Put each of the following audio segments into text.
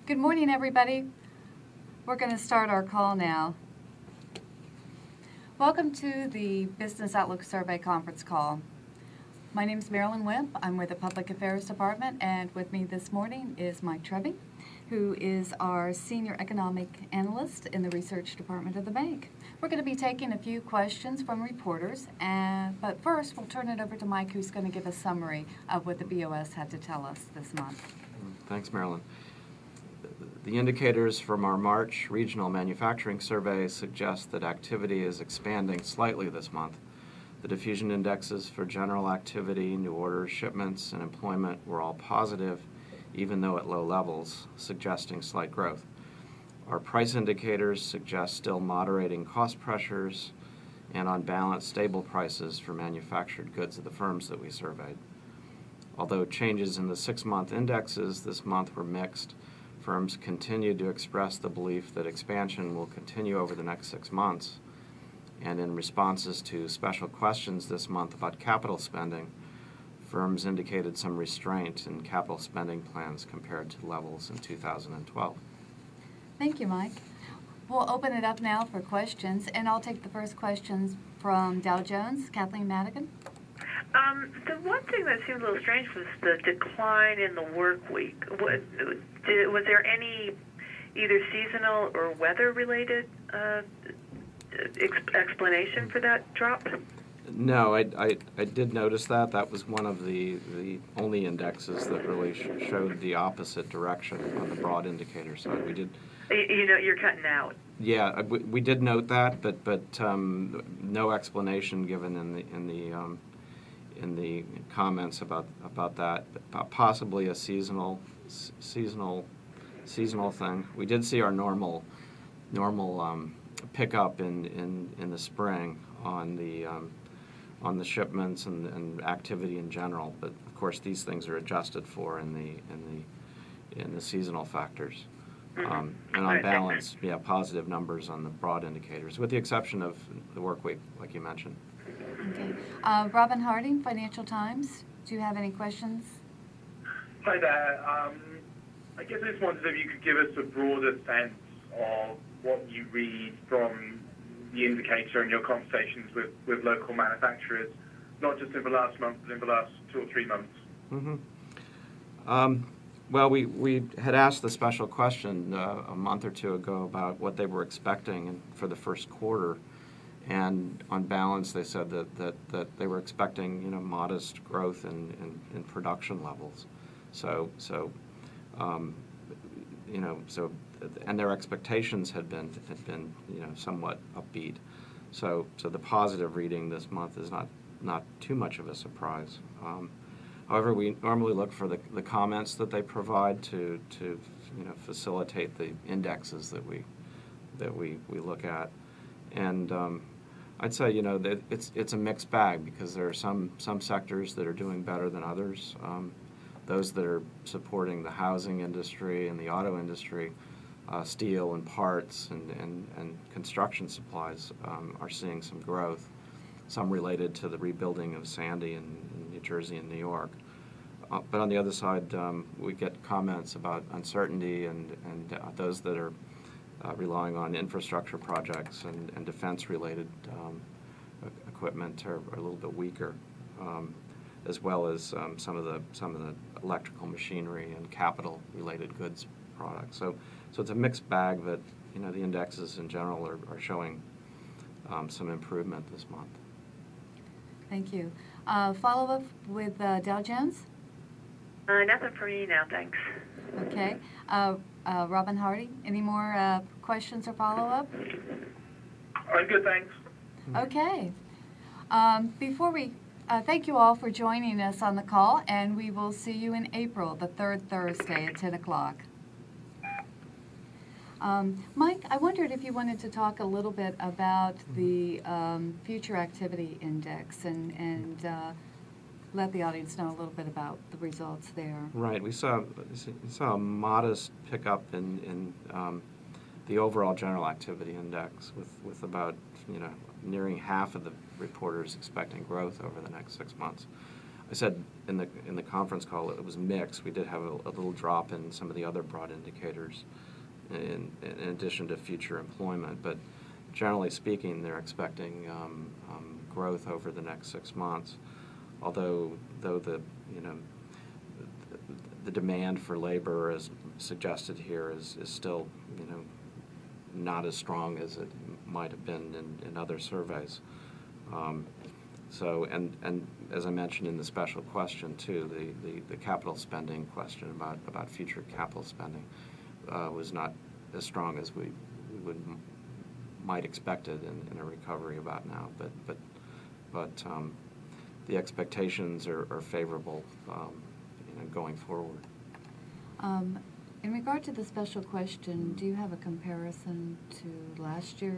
Good morning, everybody. We're going to start our call now. Welcome to the Business Outlook Survey conference call. My name is Marilyn Wimp. I'm with the Public Affairs Department, and with me this morning is Mike Treby, who is our Senior Economic Analyst in the Research Department of the bank. We're going to be taking a few questions from reporters, but first we'll turn it over to Mike, who's going to give a summary of what the BOS had to tell us this month. Thanks, Marilyn. The indicators from our March regional manufacturing survey suggest that activity is expanding slightly this month. The diffusion indexes for general activity, new orders, shipments, and employment were all positive, even though at low levels, suggesting slight growth. Our price indicators suggest still moderating cost pressures and, on balance, stable prices for manufactured goods of the firms that we surveyed. Although changes in the 6-month indexes this month were mixed, firms continued to express the belief that expansion will continue over the next 6 months. And in responses to special questions this month about capital spending, firms indicated some restraint in capital spending plans compared to levels in 2012. Thank you, Mike. We'll open it up now for questions, and I'll take the first questions from Dow Jones. Kathleen Madigan. The one thing that seemed a little strange was the decline in the work week. Was there any either seasonal or weather-related explanation for that drop? No, I did notice that. That was one of the only indexes that really showed the opposite direction on the broad indicator side. We did. You know, you're cutting out. Yeah, we did note that, but no explanation given in the comments about that. Possibly a seasonal thing. We did see our normal pickup in the spring on the shipments and activity in general, but of course these things are adjusted for in the seasonal factors. And on balance, yeah, positive numbers on the broad indicators, with the exception of the work week, like you mentioned. Okay. Robin Harding, Financial Times. Do you have any questions? Hi there. I guess I just wondered if you could give us a broader sense of what you read from the indicator in your conversations with local manufacturers, not just in the last month, but in the last 2 or 3 months. Mm-hmm. Well, we had asked the special question a month or two ago about what they were expecting for the first quarter, and on balance, they said that they were expecting modest growth in production levels. So and their expectations had been somewhat upbeat. So the positive reading this month is not too much of a surprise. However, we normally look for the comments that they provide to facilitate the indexes that we look at, and I'd say that it's a mixed bag, because there are some sectors that are doing better than others. Those that are supporting the housing industry and the auto industry, steel and parts and construction supplies are seeing some growth. Some related to the rebuilding of Sandy in New Jersey and New York. But on the other side, we get comments about uncertainty, and those that are relying on infrastructure projects and defense-related equipment are a little bit weaker, as well as some of the electrical machinery and capital-related goods products. So it's a mixed bag, but the indexes in general are showing some improvement this month. Thank you. Follow-up with Dow Jones? Nothing for me now, thanks. Okay. Robin Hardy, any more questions or follow-up? I'm good, thanks. Okay. Before we thank you all for joining us on the call, and we will see you in April, the 3rd Thursday at 10 o'clock. Mike, I wondered if you wanted to talk a little bit about the Future Activity Index and let the audience know a little bit about the results there. Right. We saw a modest pickup the overall general activity index, with about, nearing half of the reporters expecting growth over the next 6 months. I said in the conference call it was mixed. We did have a little drop in some of the other broad indicators in addition to future employment, but generally speaking, they're expecting growth over the next 6 months. Although the demand for labor, as suggested here, is still not as strong as it might have been in other surveys. So, and as I mentioned in the special question too, the capital spending question about future capital spending was not as strong as we might expect it in a recovery about now. But the expectations are favorable going forward. In regard to the special question, do you have a comparison to last year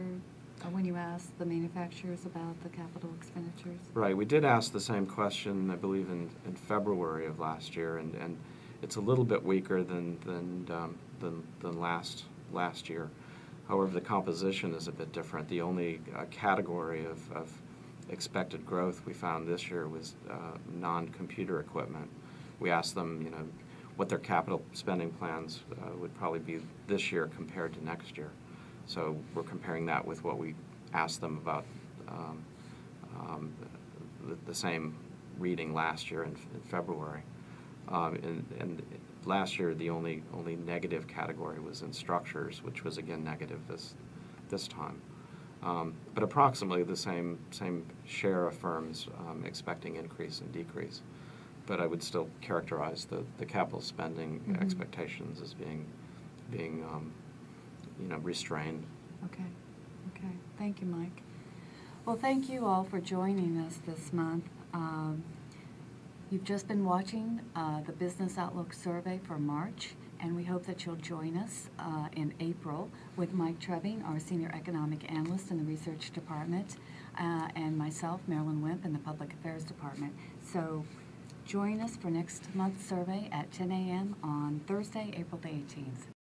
when you asked the manufacturers about the capital expenditures? Right. We did ask the same question, I believe, in February of last year, and it's a little bit weaker than last year. However, the composition is a bit different. The only category of expected growth we found this year was non-computer equipment. We asked them, what their capital spending plans would probably be this year compared to next year. So we're comparing that with what we asked them about the same reading last year in February. And last year, the only negative category was in structures, which was again negative this time. But approximately the same share of firms expecting increase and decrease. But I would still characterize the capital spending expectations as being restrained. Okay. Thank you, Mike. Well, thank you all for joining us this month. You've just been watching the Business Outlook survey for March, and we hope that you'll join us in April with Mike Trebbing, our Senior Economic Analyst in the Research Department, and myself, Marilyn Wimp, in the Public Affairs Department. So join us for next month's survey at 10 a.m. on Thursday, April the 18th.